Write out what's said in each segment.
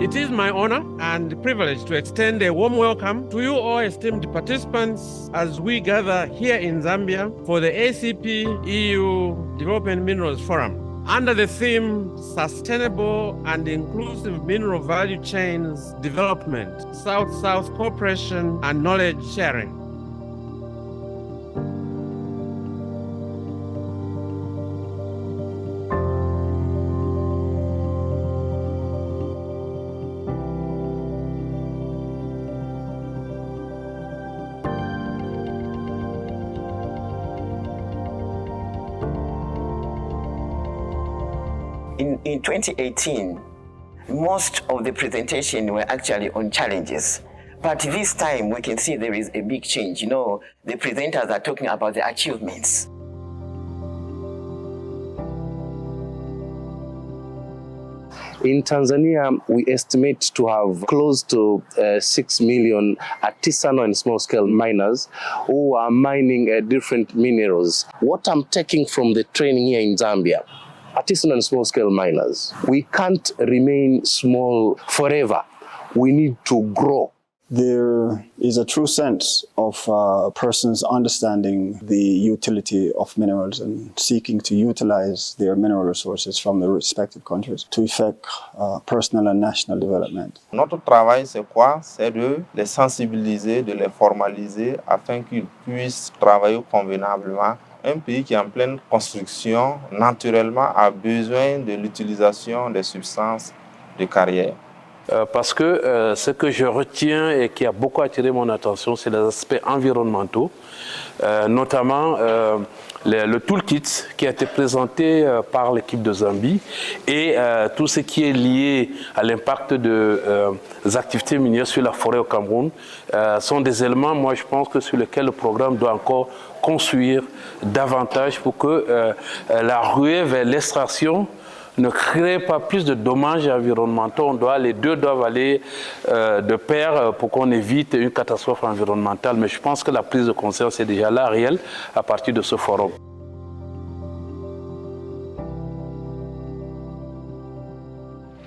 It is my honor and privilege to extend a warm welcome to you all esteemed participants as we gather here in Zambia for the ACP EU Development Minerals Forum under the theme Sustainable and Inclusive Mineral Value Chains Development, South-South Cooperation and Knowledge Sharing. In 2018, most of the presentation were actually on challenges. But this time we can see there is a big change. You know, the presenters are talking about the achievements. In Tanzania, we estimate to have close to 6 million artisanal and small-scale miners who are mining different minerals. What I'm taking from the training here in Zambia, artisanal and small-scale miners, we can't remain small forever. We need to grow. There is a true sense of persons understanding the utility of minerals and seeking to utilize their mineral resources from the respective countries to effect personal and national development. Notre travail, c'est quoi? C'est de les sensibiliser, de les formaliser afin qu'ils puissent travailler convenablement. Un pays qui est en pleine construction, naturellement, a besoin de l'utilisation des substances de carrière. Parce que ce que je retiens et qui a beaucoup attiré mon attention, c'est les aspects environnementaux, notamment le toolkit qui a été présenté par l'équipe de Zambie et tout ce qui est lié à l'impact des activités minières sur la forêt au Cameroun sont des éléments, moi je pense, que sur lesquels le programme doit encore construire davantage pour que la ruée vers l'extraction ne crée pas plus de dommages environnementaux. Les deux doivent aller de pair pour qu'on évite une catastrophe environnementale. Mais je pense que la prise de conscience est déjà là, réelle, à partir de ce forum.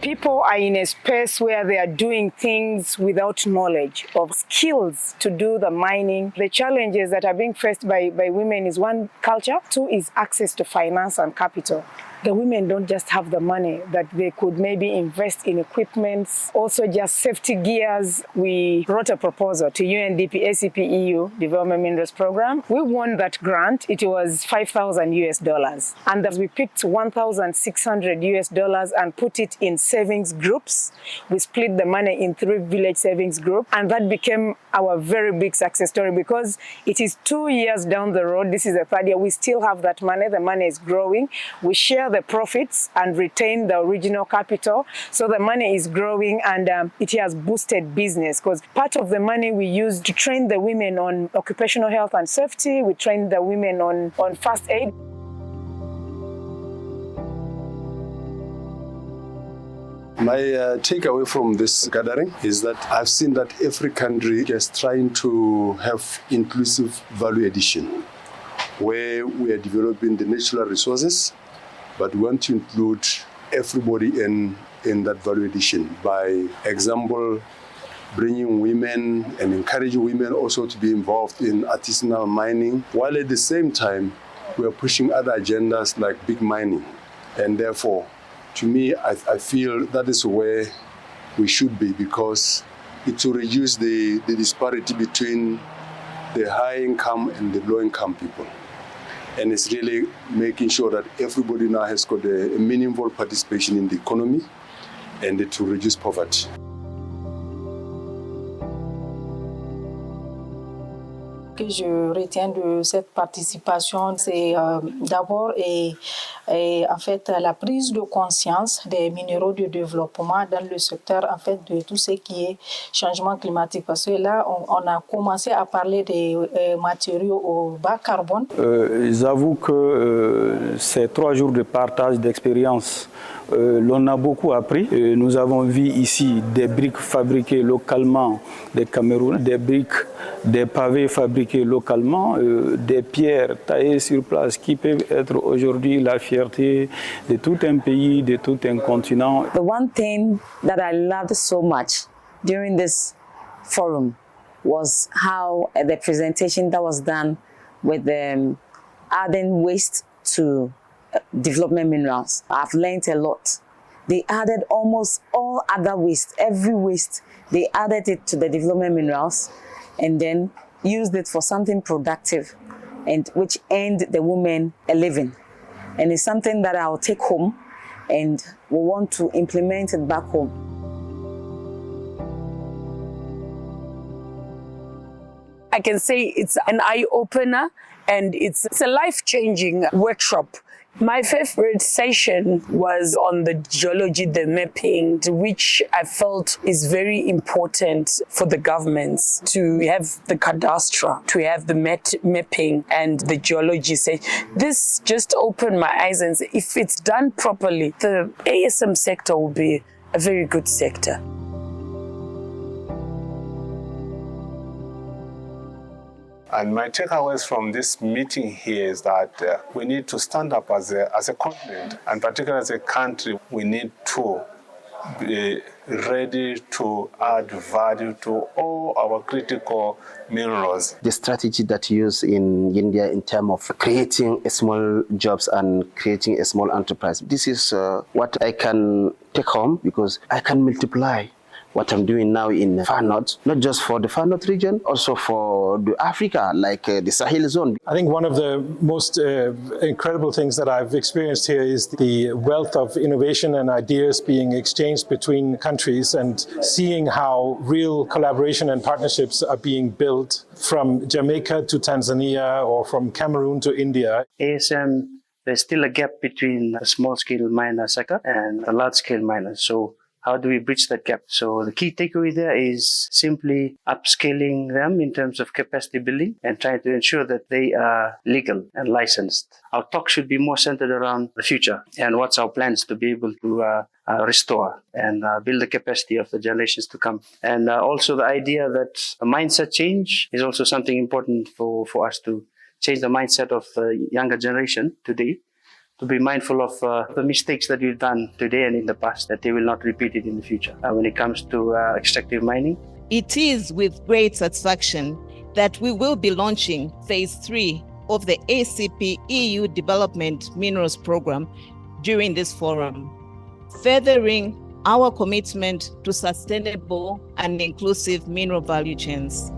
People are in a space where they are doing things without knowledge of skills to do the mining. The challenges that are being faced by women is one, culture. Two is access to finance and capital. The women don't just have the money that they could maybe invest in equipments, also just safety gears. We wrote a proposal to UNDP ACP EU Development Minerals Program. We won that grant. It was $5,000 US. And we picked $1,600 US and put it in savings groups. We split the money in 3 village savings groups. And that became our very big success story because it is 2 years down the road. This is the 3rd year. We still have that money. The money is growing. We share the profits and retain the original capital. So the money is growing and it has boosted business because part of the money we use to train the women on occupational health and safety. We train the women on first aid. My takeaway from this gathering is that I've seen that every country is trying to have inclusive value addition, where we are developing the natural resources, but we want to include everybody in that value addition. By example, bringing women and encouraging women also to be involved in artisanal mining, while at the same time, we are pushing other agendas like big mining. And therefore, to me, I feel that is where we should be because it will reduce the disparity between the high income and the low income people. And it's really making sure that everybody now has got a meaningful participation in the economy and to reduce poverty. Ce que je retiens de cette participation, c'est d'abord en fait la prise de conscience des minéraux de développement dans le secteur en fait de tout ce qui est changement climatique. Parce que là, on a commencé à parler des matériaux au bas carbone. J'avoue que ces 3 jours de partage d'expérience l'on a beaucoup appris. Nous avons vu ici des briques fabriquées localement des Cameroun, des briques, des pavés fabriqués localement, des pierres taillées sur place qui peuvent être aujourd'hui la fierté de tout un pays, de tout un continent. The one thing that I loved so much during this forum was how the presentation that was done with adding waste to development minerals. I've learned a lot. They added almost all other waste, every waste, they added it to the development minerals and then used it for something productive and which earned the women a living. And it's something that I'll take home and we want to implement it back home. I can say it's an eye-opener and it's a life-changing workshop. My favorite session was on the geology, the mapping, which I felt is very important for the governments to have the cadastre, to have the mapping and the geology. This just opened my eyes, and if it's done properly, the ASM sector will be a very good sector. And my takeaways from this meeting here is that we need to stand up as a continent, and particularly as a country, we need to be ready to add value to all our critical minerals. The strategy that you use in India in terms of creating small jobs and creating a small enterprise, this is what I can take home because I can multiply what I'm doing now in Far North, not just for the Far North region, also for the Africa, like the Sahel zone. I think one of the most incredible things that I've experienced here is the wealth of innovation and ideas being exchanged between countries and seeing how real collaboration and partnerships are being built from Jamaica to Tanzania or from Cameroon to India. ASM, there's still a gap between a small-scale miner sector and a large-scale miner. So how do we bridge that gap? So the key takeaway there is simply upscaling them in terms of capacity building and trying to ensure that they are legal and licensed. Our talk should be more centered around the future and what's our plans to be able to restore and build the capacity of the generations to come. And also the idea that a mindset change is also something important for us to change the mindset of the younger generation today, to be mindful of the mistakes that we've done today and in the past, that they will not repeat it in the future when it comes to extractive mining. It is with great satisfaction that we will be launching Phase 3 of the ACP EU Development Minerals Program during this forum, furthering our commitment to sustainable and inclusive mineral value chains.